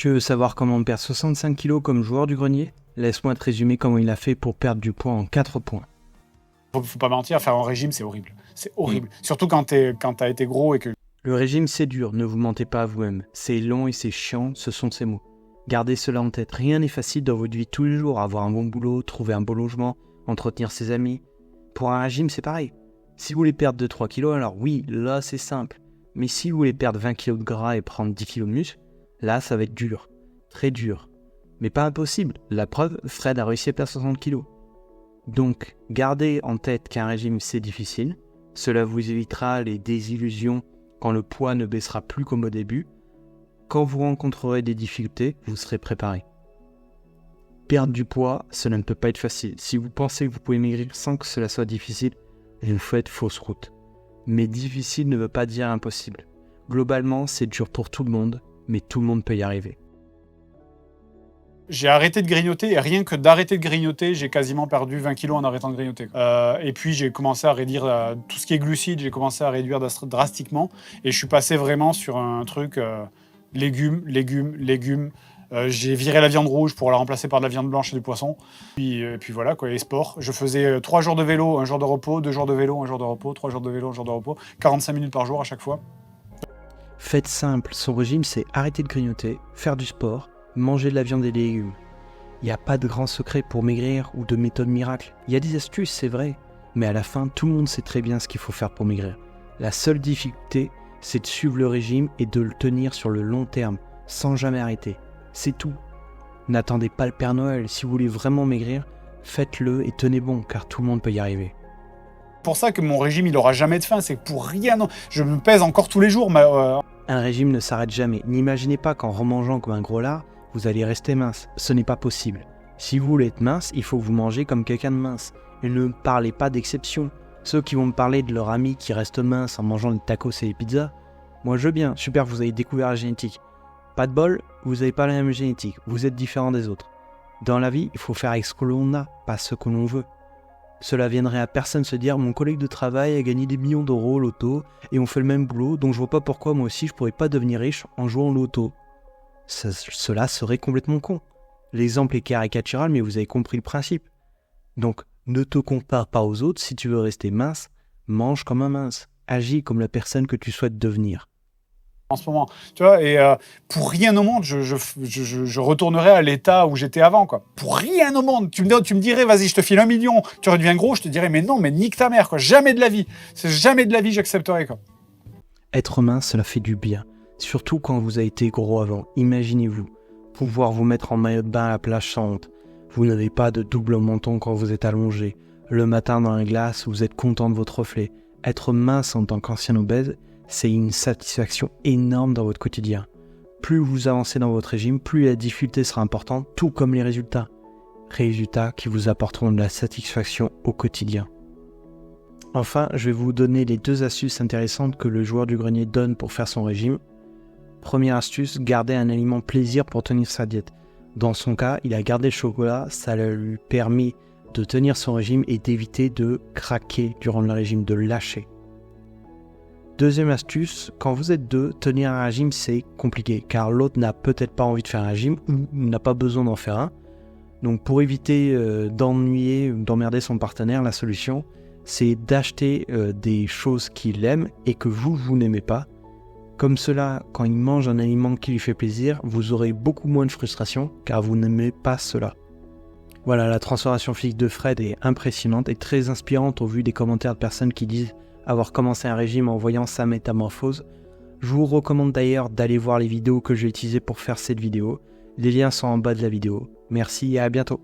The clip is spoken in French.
Tu veux savoir comment perdre 65 kg comme joueur du grenier? Laisse-moi te résumer comment il a fait pour perdre du poids en 4 points. Faut pas mentir, faire un régime, c'est horrible. C'est horrible. Surtout quand t'as été gros et que... Le régime, c'est dur, ne vous mentez pas à vous-même. C'est long et c'est chiant, ce sont ces mots. Gardez cela en tête, rien n'est facile dans votre vie tous les jours. Avoir un bon boulot, trouver un beau logement, entretenir ses amis. Pour un régime, c'est pareil. Si vous voulez perdre 2-3 kilos, alors oui, là c'est simple. Mais si vous voulez perdre 20 kilos de gras et prendre 10 kilos de muscle, là ça va être dur. Très dur. Mais pas impossible. La preuve, Fred a réussi à perdre 60 kilos. Donc, gardez en tête qu'un régime c'est difficile. Cela vous évitera les désillusions quand le poids ne baissera plus comme au début. Quand vous rencontrerez des difficultés, vous serez préparé. Perdre du poids, cela ne peut pas être facile. Si vous pensez que vous pouvez maigrir sans que cela soit difficile, vous faites fausse route. Mais difficile ne veut pas dire impossible. Globalement, c'est dur pour tout le monde, mais tout le monde peut y arriver. J'ai arrêté de grignoter et rien que d'arrêter de grignoter, j'ai quasiment perdu 20 kilos en arrêtant de grignoter. Et puis j'ai commencé à réduire tout ce qui est glucides, j'ai commencé à réduire drastiquement et je suis passé vraiment sur un truc légumes. J'ai viré la viande rouge pour la remplacer par de la viande blanche et du poisson. Puis voilà, quoi, et sport. Je faisais 3 jours de vélo, 1 jour de repos, 2 jours de vélo, 1 jour de repos, 3 jours de vélo, 1 jour de repos, 45 minutes par jour à chaque fois. Faites simple, son régime c'est arrêter de grignoter, faire du sport, manger de la viande et des légumes. Il n'y a pas de grand secret pour maigrir ou de méthode miracle. Il y a des astuces, c'est vrai, mais à la fin, tout le monde sait très bien ce qu'il faut faire pour maigrir. La seule difficulté, c'est de suivre le régime et de le tenir sur le long terme, sans jamais arrêter. C'est tout. N'attendez pas le Père Noël. Si vous voulez vraiment maigrir, faites-le et tenez bon, car tout le monde peut y arriver. C'est pour ça que mon régime, il aura jamais de fin. C'est pour rien. Non. Je me pèse encore tous les jours. Un régime ne s'arrête jamais. N'imaginez pas qu'en remangeant comme un gros lard, vous allez rester mince. Ce n'est pas possible. Si vous voulez être mince, il faut que vous mangez comme quelqu'un de mince. Et ne parlez pas d'exception. Ceux qui vont me parler de leur ami qui reste mince en mangeant des tacos et des pizzas, moi je veux bien, super, vous avez découvert la génétique. Pas de bol, vous n'avez pas la même génétique, vous êtes différent des autres. Dans la vie, il faut faire avec ce que l'on a, pas ce que l'on veut. Cela viendrait à personne se dire « Mon collègue de travail a gagné des millions d'euros au loto et on fait le même boulot, donc je vois pas pourquoi moi aussi je pourrais pas devenir riche en jouant au loto. » Cela serait complètement con. L'exemple est caricatural, mais vous avez compris le principe. Donc, ne te compare pas aux autres, si tu veux rester mince, mange comme un mince. Agis comme la personne que tu souhaites devenir. En ce moment, tu vois, et pour rien au monde, je retournerai à l'état où j'étais avant, quoi. Pour rien au monde. Tu me dirais, vas-y, je te file 1 million, tu redeviens gros, je te dirais, mais non, mais nique ta mère, quoi. Jamais de la vie. C'est jamais de la vie, j'accepterai, quoi. Être mince, cela fait du bien. Surtout quand vous avez été gros avant. Imaginez-vous, pouvoir vous mettre en maillot de bain à la plage sans honte. Vous n'avez pas de double menton quand vous êtes allongé. Le matin dans la glace, vous êtes content de votre reflet. Être mince en tant qu'ancien obèse, c'est une satisfaction énorme dans votre quotidien. Plus vous avancez dans votre régime, plus la difficulté sera importante, tout comme les résultats. Résultats qui vous apporteront de la satisfaction au quotidien. Enfin, je vais vous donner les 2 astuces intéressantes que le joueur du grenier donne pour faire son régime. Première astuce, garder un aliment plaisir pour tenir sa diète. Dans son cas, il a gardé le chocolat, ça lui permet de tenir son régime et d'éviter de craquer durant le régime, de lâcher. Deuxième astuce, quand vous êtes 2, tenir un régime c'est compliqué car l'autre n'a peut-être pas envie de faire un régime ou n'a pas besoin d'en faire un. Donc pour éviter d'ennuyer ou d'emmerder son partenaire, la solution c'est d'acheter des choses qu'il aime et que vous n'aimez pas. Comme cela, quand il mange un aliment qui lui fait plaisir, vous aurez beaucoup moins de frustration car vous n'aimez pas cela. Voilà, la transformation physique de Fred est impressionnante et très inspirante au vu des commentaires de personnes qui disent avoir commencé un régime en voyant sa métamorphose. Je vous recommande d'ailleurs d'aller voir les vidéos que j'ai utilisées pour faire cette vidéo. Les liens sont en bas de la vidéo. Merci et à bientôt.